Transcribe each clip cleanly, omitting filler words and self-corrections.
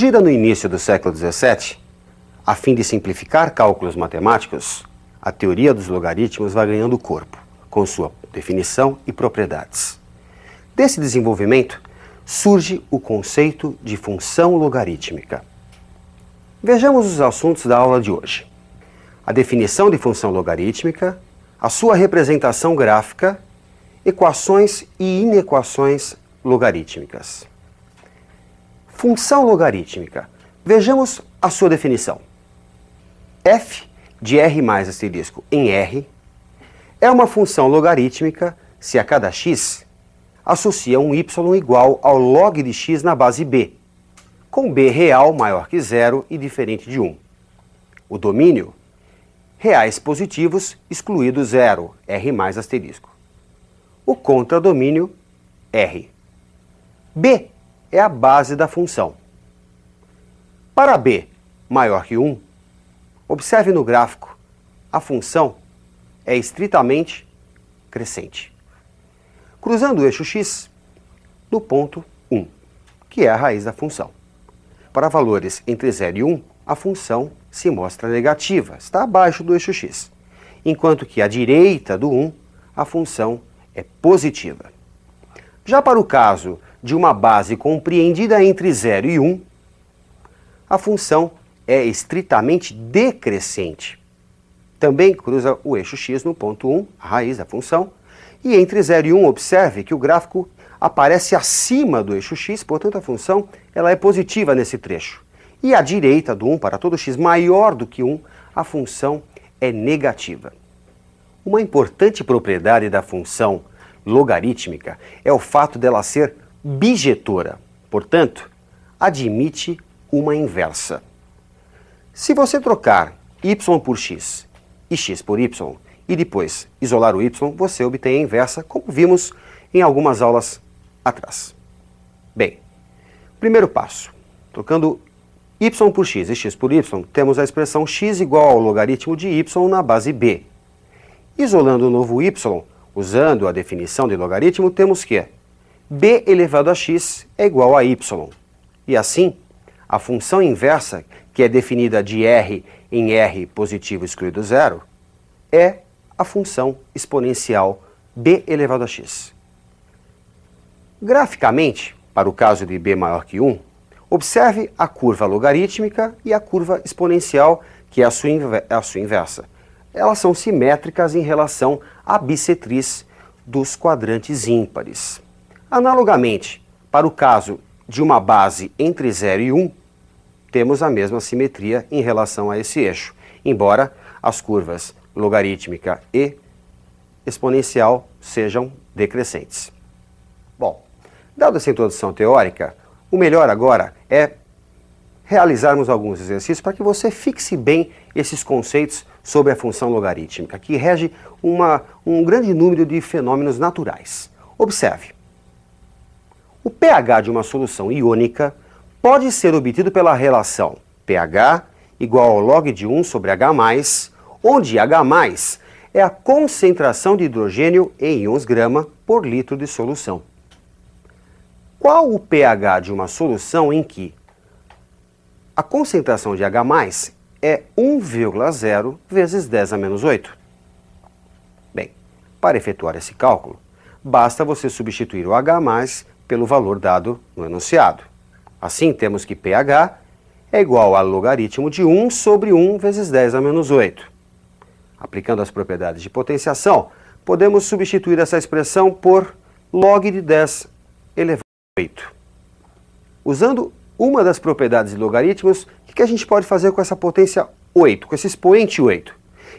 Surgida no início do século XVII, a fim de simplificar cálculos matemáticos, a teoria dos logaritmos vai ganhando corpo, com sua definição e propriedades. Desse desenvolvimento, surge o conceito de função logarítmica. Vejamos os assuntos da aula de hoje. A definição de função logarítmica, a sua representação gráfica, equações e inequações logarítmicas. Função logarítmica. Vejamos a sua definição. F de R mais asterisco em R é uma função logarítmica se a cada x associa um y igual ao log de x na base b, com b real maior que zero e diferente de 1. O domínio, reais positivos excluído zero, R mais asterisco. O contradomínio, R. B é a base da função. Para b maior que 1, observe no gráfico, a função é estritamente crescente, cruzando o eixo x no ponto 1, que é a raiz da função. Para valores entre 0 e 1, a função se mostra negativa, está abaixo do eixo x, enquanto que à direita do 1, a função é positiva. Já para o caso de uma base compreendida entre 0 e 1, a função é estritamente decrescente. Também cruza o eixo x no ponto 1, a raiz da função, e entre 0 e 1, observe que o gráfico aparece acima do eixo x, portanto a função ela é positiva nesse trecho. E à direita do 1, para todo x maior do que 1, a função é negativa. Uma importante propriedade da função logarítmica é o fato dela ser bijetora, portanto, admite uma inversa. Se você trocar y por x e x por y e depois isolar o y, você obtém a inversa, como vimos em algumas aulas atrás. Bem, primeiro passo, trocando y por x e x por y, temos a expressão x igual ao logaritmo de y na base b. Isolando o novo y, usando a definição de logaritmo, temos que b elevado a x é igual a y. E assim, a função inversa, que é definida de r em r positivo excluído zero, é a função exponencial b elevado a x. Graficamente, para o caso de b maior que 1, observe a curva logarítmica e a curva exponencial, que é a sua inversa. Elas são simétricas em relação à bissetriz dos quadrantes ímpares. Analogamente, para o caso de uma base entre 0 e 1, temos a mesma simetria em relação a esse eixo, embora as curvas logarítmica e exponencial sejam decrescentes. Bom, dada essa introdução teórica, o melhor agora é realizarmos alguns exercícios para que você fixe bem esses conceitos sobre a função logarítmica, que rege um grande número de fenômenos naturais. Observe. O pH de uma solução iônica pode ser obtido pela relação pH igual ao log de 1 sobre H+, onde H+ é a concentração de hidrogênio em íons grama por litro de solução. Qual o pH de uma solução em que a concentração de H+ é 1,0 vezes 10 a menos 8? Bem, para efetuar esse cálculo, basta você substituir o H+ pelo valor dado no enunciado. Assim, temos que pH é igual ao logaritmo de 1 sobre 1 vezes 10 a menos 8. Aplicando as propriedades de potenciação, podemos substituir essa expressão por log de 10 elevado a 8. Usando uma das propriedades de logaritmos, o que a gente pode fazer com essa potência 8, com esse expoente 8?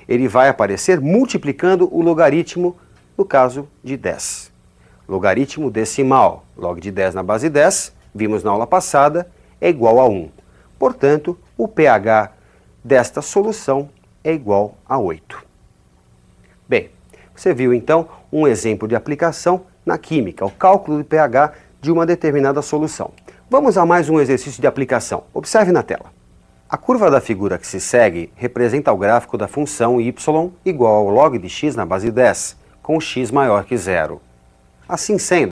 Ele vai aparecer multiplicando o logaritmo no caso de 10. Logaritmo decimal, log de 10 na base 10, vimos na aula passada, é igual a 1. Portanto, o pH desta solução é igual a 8. Bem, você viu então um exemplo de aplicação na química, o cálculo de pH de uma determinada solução. Vamos a mais um exercício de aplicação. Observe na tela. A curva da figura que se segue representa o gráfico da função y igual ao log de x na base 10, com x maior que zero. Assim sendo,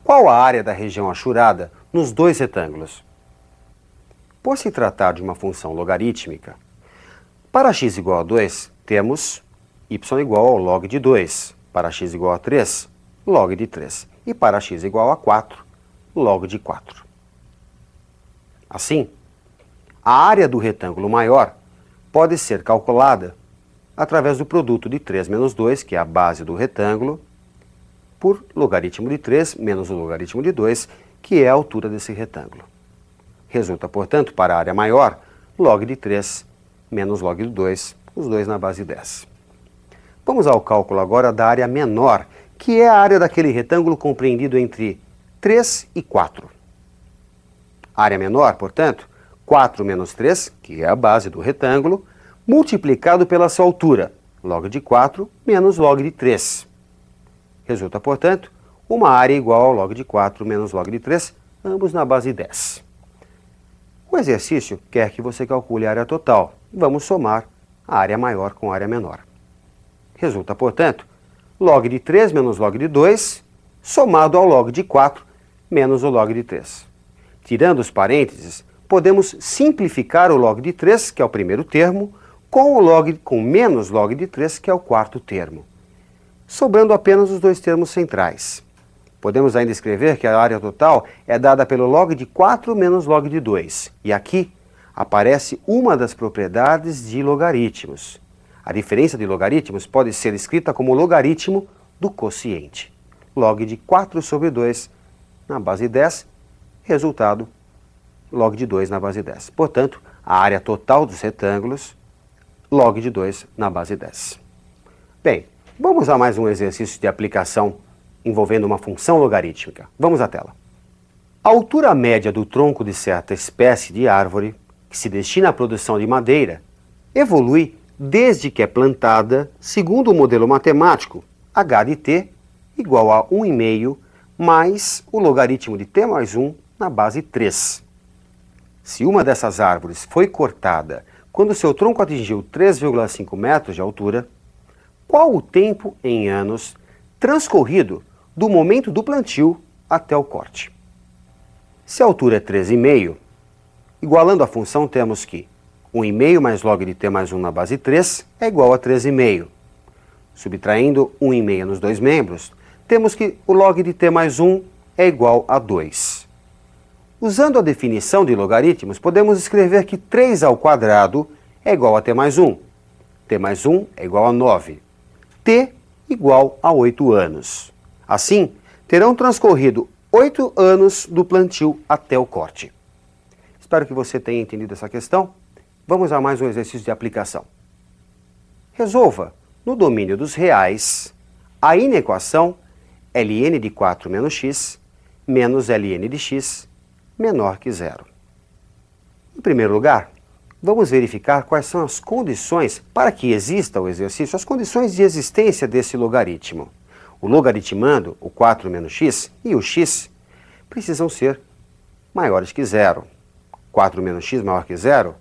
qual a área da região achurada nos dois retângulos? Por se tratar de uma função logarítmica, para x igual a 2, temos y igual ao log de 2. Para x igual a 3, log de 3. E para x igual a 4, log de 4. Assim, a área do retângulo maior pode ser calculada através do produto de 3 menos 2, que é a base do retângulo, por logaritmo de 3 menos o logaritmo de 2, que é a altura desse retângulo. Resulta, portanto, para a área maior, log de 3 menos log de 2, os dois na base 10. Vamos ao cálculo agora da área menor, que é a área daquele retângulo compreendido entre 3 e 4. A área menor, portanto, 4 menos 3, que é a base do retângulo, multiplicado pela sua altura, log de 4 menos log de 3. Resulta, portanto, uma área igual ao log de 4 menos log de 3, ambos na base 10. O exercício quer que você calcule a área total. Vamos somar a área maior com a área menor. Resulta, portanto, log de 3 menos log de 2, somado ao log de 4 menos o log de 3. Tirando os parênteses, podemos simplificar o log de 3, que é o primeiro termo, com menos log de 3, que é o quarto termo, sobrando apenas os dois termos centrais. Podemos ainda escrever que a área total é dada pelo log de 4 menos log de 2. E aqui aparece uma das propriedades de logaritmos. A diferença de logaritmos pode ser escrita como logaritmo do quociente. Log de 4 sobre 2 na base 10, resultado, log de 2 na base 10. Portanto, a área total dos retângulos, log de 2 na base 10. Bem, vamos a mais um exercício de aplicação envolvendo uma função logarítmica. Vamos à tela. A altura média do tronco de certa espécie de árvore, que se destina à produção de madeira, evolui desde que é plantada segundo o modelo matemático h de t igual a 1,5 mais o logaritmo de t mais 1 na base 3. Se uma dessas árvores foi cortada quando seu tronco atingiu 3,5 metros de altura, qual o tempo em anos transcorrido do momento do plantio até o corte? Se a altura é 13,5, igualando a função, temos que 1,5 mais log de t mais 1 na base 3 é igual a 13,5. Subtraindo 1,5 nos dois membros, temos que o log de t mais 1 é igual a 2. Usando a definição de logaritmos, podemos escrever que 3 ao quadrado é igual a t mais 1. T mais 1 é igual a 9. T igual a 8 anos. Assim, terão transcorrido 8 anos do plantio até o corte. Espero que você tenha entendido essa questão. Vamos a mais um exercício de aplicação. Resolva, no domínio dos reais, a inequação ln de 4 menos x menos ln de x menor que zero. Em primeiro lugar, vamos verificar quais são as condições para que exista o exercício, as condições de existência desse logaritmo. O logaritmando, o 4 menos x e o x precisam ser maiores que zero. 4 menos x maior que zero,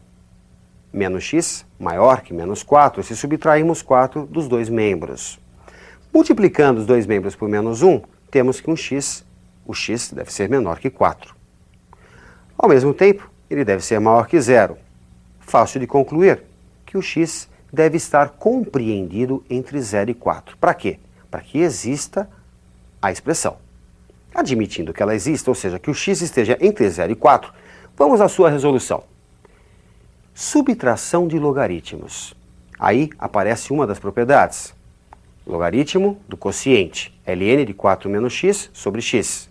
menos x maior que menos 4, se subtrairmos 4 dos dois membros. Multiplicando os dois membros por menos 1, temos que o x deve ser menor que 4. Ao mesmo tempo, ele deve ser maior que zero. Fácil de concluir que o x deve estar compreendido entre 0 e 4. Para quê? Para que exista a expressão. Admitindo que ela exista, ou seja, que o x esteja entre 0 e 4, vamos à sua resolução. Subtração de logaritmos. Aí aparece uma das propriedades. Logaritmo do quociente, ln de 4 menos x sobre x.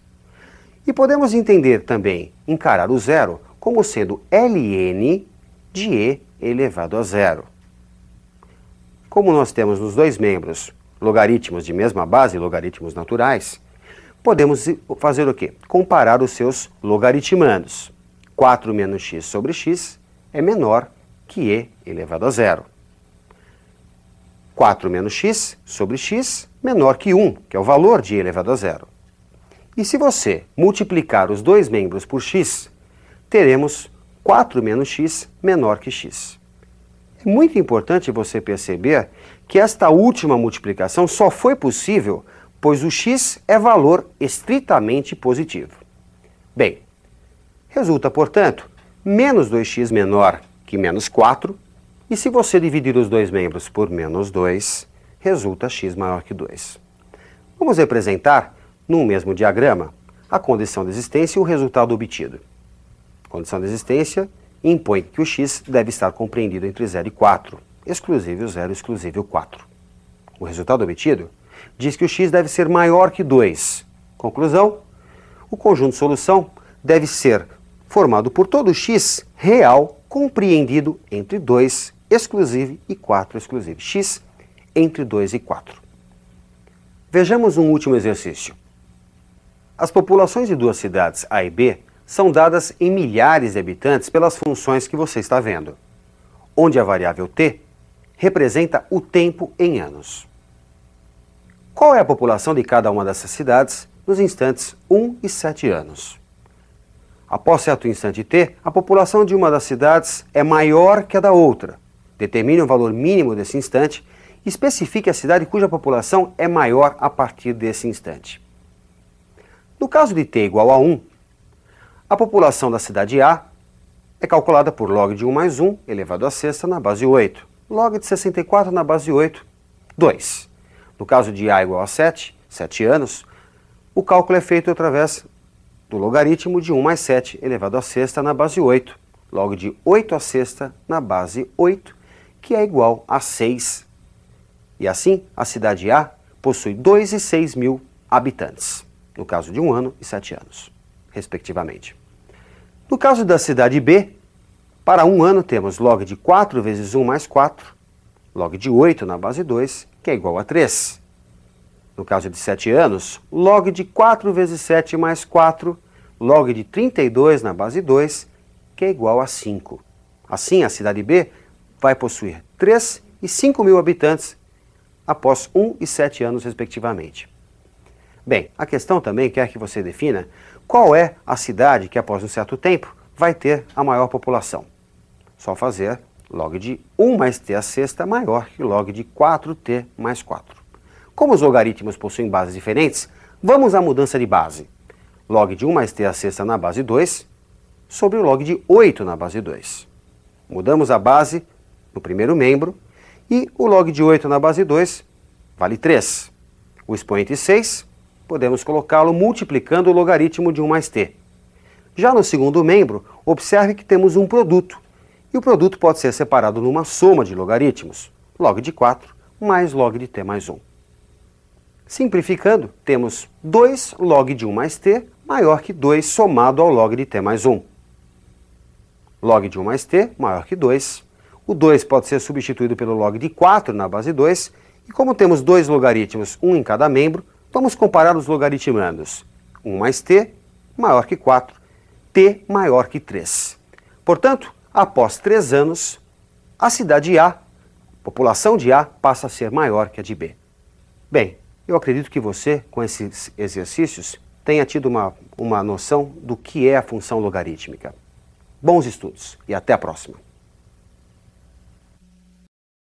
E podemos entender também, encarar o zero como sendo ln de e elevado a zero. Como nós temos nos dois membros logaritmos de mesma base, logaritmos naturais, podemos fazer o quê? Comparar os seus logaritmandos. 4 menos x sobre x é menor que e elevado a zero. 4 menos x sobre x menor que 1, que é o valor de e elevado a zero. E se você multiplicar os dois membros por x, teremos 4 menos x menor que x. É muito importante você perceber que esta última multiplicação só foi possível pois o x é valor estritamente positivo. Bem, resulta, portanto, menos 2x menor que menos 4, e se você dividir os dois membros por menos 2, resulta x maior que 2. Vamos representar, num mesmo diagrama, a condição de existência e o resultado obtido. A condição de existência impõe que o x deve estar compreendido entre 0 e 4, exclusivo 0, exclusivo 4. O resultado obtido diz que o x deve ser maior que 2. Conclusão: o conjunto de solução deve ser formado por todo x real compreendido entre 2 exclusivo e 4 exclusivo. X entre 2 e 4. Vejamos um último exercício. As populações de duas cidades A e B são dadas em milhares de habitantes pelas funções que você está vendo, onde a variável t representa o tempo em anos. Qual é a população de cada uma dessas cidades nos instantes 1 e 7 anos? Após certo instante t, a população de uma das cidades é maior que a da outra. Determine o valor mínimo desse instante e especifique a cidade cuja população é maior a partir desse instante. No caso de t igual a 1, a população da cidade A é calculada por log de 1 mais 1 elevado à sexta na base 8. Log de 64 na base 8, 2. No caso de A igual a 7, 7 anos, o cálculo é feito através do logaritmo de 1 mais 7 elevado à sexta na base 8. Log de 8 à sexta na base 8, que é igual a 6. E assim, a cidade A possui 2 e 6 mil habitantes, no caso de 1 ano e 7 anos, respectivamente. No caso da cidade B, para 1 ano temos log de 4 vezes 1 mais 4, log de 8 na base 2, que é igual a 3. No caso de 7 anos, log de 4 vezes 7 mais 4, log de 32 na base 2, que é igual a 5. Assim, a cidade B vai possuir 3 e 5 mil habitantes após 1 e 7 anos, respectivamente. Bem, a questão também quer que você defina qual é a cidade que, após um certo tempo, vai ter a maior população. Só fazer log de 1 mais t à sexta maior que log de 4t mais 4. Como os logaritmos possuem bases diferentes, vamos à mudança de base. Log de 1 mais t à sexta na base 2 sobre o log de 8 na base 2. Mudamos a base no primeiro membro e o log de 8 na base 2 vale 3. O expoente 6 podemos colocá-lo multiplicando o logaritmo de 1 mais t. Já no segundo membro, observe que temos um produto, e o produto pode ser separado numa soma de logaritmos, log de 4 mais log de t mais 1. Simplificando, temos 2 log de 1 mais t maior que 2 somado ao log de t mais 1. Log de 1 mais t maior que 2. O 2 pode ser substituído pelo log de 4 na base 2, e como temos dois logaritmos, um em cada membro, vamos comparar os logaritmandos. 1 mais t maior que 4, t maior que 3. Portanto, após 3 anos, a cidade A, a população de A, passa a ser maior que a de B. Bem, eu acredito que você, com esses exercícios, tenha tido uma noção do que é a função logarítmica. Bons estudos e até a próxima!